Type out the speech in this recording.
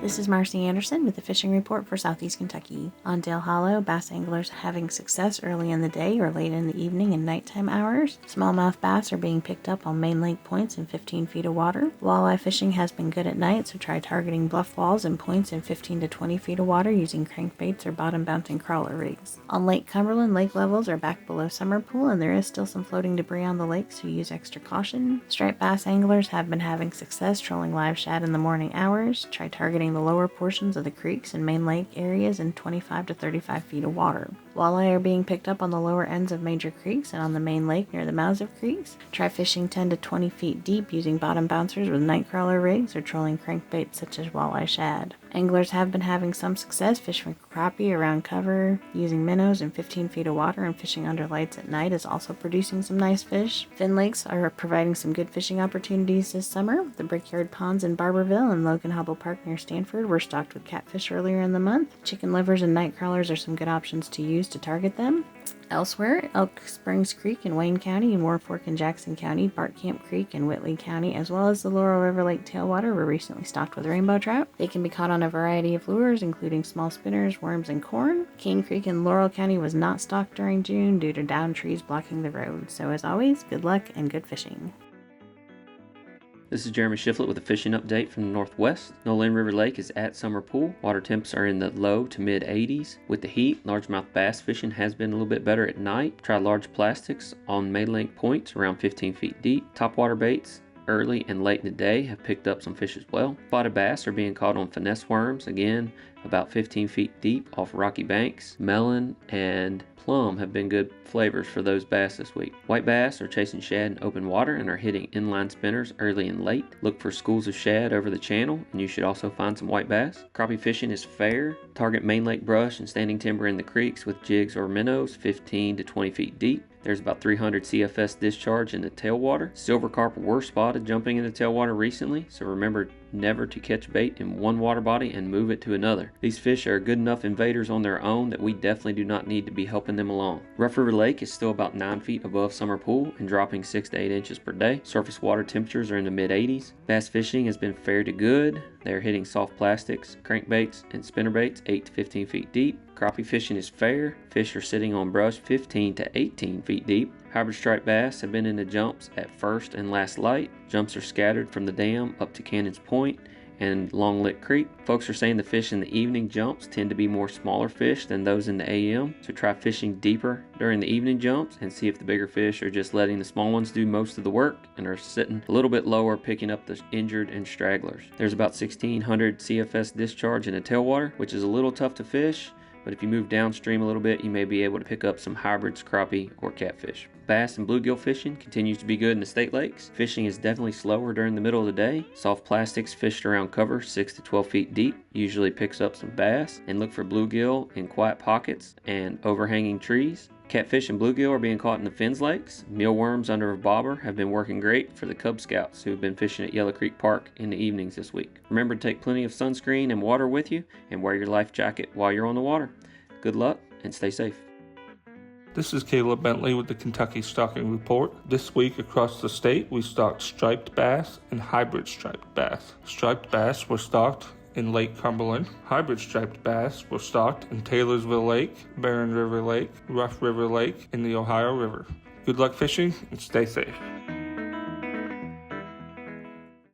This is Marcy Anderson with the Fishing Report for Southeast Kentucky. On Dale Hollow, bass anglers having success early in the day or late in the evening and nighttime hours. Smallmouth bass are being picked up on main lake points in 15 feet of water. Walleye fishing has been good at night, so try targeting bluff walls and points in 15 to 20 feet of water using crankbaits or bottom-bouncing crawler rigs. On Lake Cumberland, lake levels are back below summer pool and there is still some floating debris on the lake, so use extra caution. Striped bass anglers have been having success trolling live shad in the morning hours. Try targeting the lower portions of the creeks and main lake areas in 25 to 35 feet of water. Walleye are being picked up on the lower ends of major creeks and on the main lake near the mouths of creeks. Try fishing 10 to 20 feet deep using bottom bouncers with night crawler rigs or trolling crankbaits such as walleye shad. Anglers have been having some success fishing for crappie around cover using minnows in 15 feet of water, and fishing under lights at night is also producing some nice fish. Finn Lakes are providing some good fishing opportunities this summer. The Brickyard Ponds in Barberville and Logan Hubble Park near Stanford were stocked with catfish earlier in the month. Chicken livers and night crawlers are some good options to use to target them. Elsewhere, Elk Springs Creek in Wayne County, Moore Fork in Jackson County, Bartcamp Creek in Whitley County, as well as the Laurel River Lake tailwater were recently stocked with rainbow trout. They can be caught on a variety of lures, including small spinners, worms, and corn. King Creek in Laurel County was not stocked during June due to downed trees blocking the road. So as always, good luck and good fishing. This is Jeremy Shiflett with a fishing update from the Northwest. Nolin River Lake is at summer pool. Water temps are in the low to mid 80s. With the heat, largemouth bass fishing has been a little bit better at night. Try large plastics on main lake points around 15 feet deep. Topwater baits early and late in the day have picked up some fish as well. Spotted bass are being caught on finesse worms, again about 15 feet deep off rocky banks. Melon and plum have been good flavors for those bass this week. White bass are chasing shad in open water and are hitting inline spinners early and late. Look for schools of shad over the channel, and you should also find some white bass. Crappie fishing is fair. Target main lake brush and standing timber in the creeks with jigs or minnows 15 to 20 feet deep. There's about 300 CFS discharge in the tailwater. Silver carp were spotted jumping in the tailwater recently, so remember never to catch bait in one water body and move it to another. These fish are good enough invaders on their own that we definitely do not need to be helping them along. Rough River Lake is still about 9 feet above summer pool and dropping 6 to 8 inches per day. Surface water temperatures are in the mid 80s. Bass fishing has been fair to good. They're hitting soft plastics, crankbaits, and spinnerbaits 8 to 15 feet deep. Crappie fishing is fair. Fish are sitting on brush 15 to 18 feet deep. Hybrid striped bass have been in the jumps at first and last light. Jumps are scattered from the dam up to Cannons Point and Long Lick Creek. Folks are saying the fish in the evening jumps tend to be more smaller fish than those in the AM, so try fishing deeper during the evening jumps and see if the bigger fish are just letting the small ones do most of the work and are sitting a little bit lower picking up the injured and stragglers. There's about 1,600 CFS discharge in the tailwater, which is a little tough to fish, but if you move downstream a little bit, you may be able to pick up some hybrids, crappie, or catfish. Bass and bluegill fishing continues to be good in the state lakes. Fishing is definitely slower during the middle of the day. Soft plastics fished around cover 6 to 12 feet deep usually picks up some bass, and look for bluegill in quiet pockets and overhanging trees. Catfish and bluegill are being caught in the Finns Lakes. Mealworms under a bobber have been working great for the Cub Scouts who have been fishing at Yellow Creek Park in the evenings this week. Remember to take plenty of sunscreen and water with you, and wear your life jacket while you're on the water. Good luck and stay safe. This is Caleb Bentley with the Kentucky Stocking Report. This week across the state, we stocked striped bass and hybrid striped bass. Striped bass were stocked in Lake Cumberland. Hybrid striped bass were stocked in Taylorsville Lake, Barron River Lake, Rough River Lake, and the Ohio River. Good luck fishing and stay safe.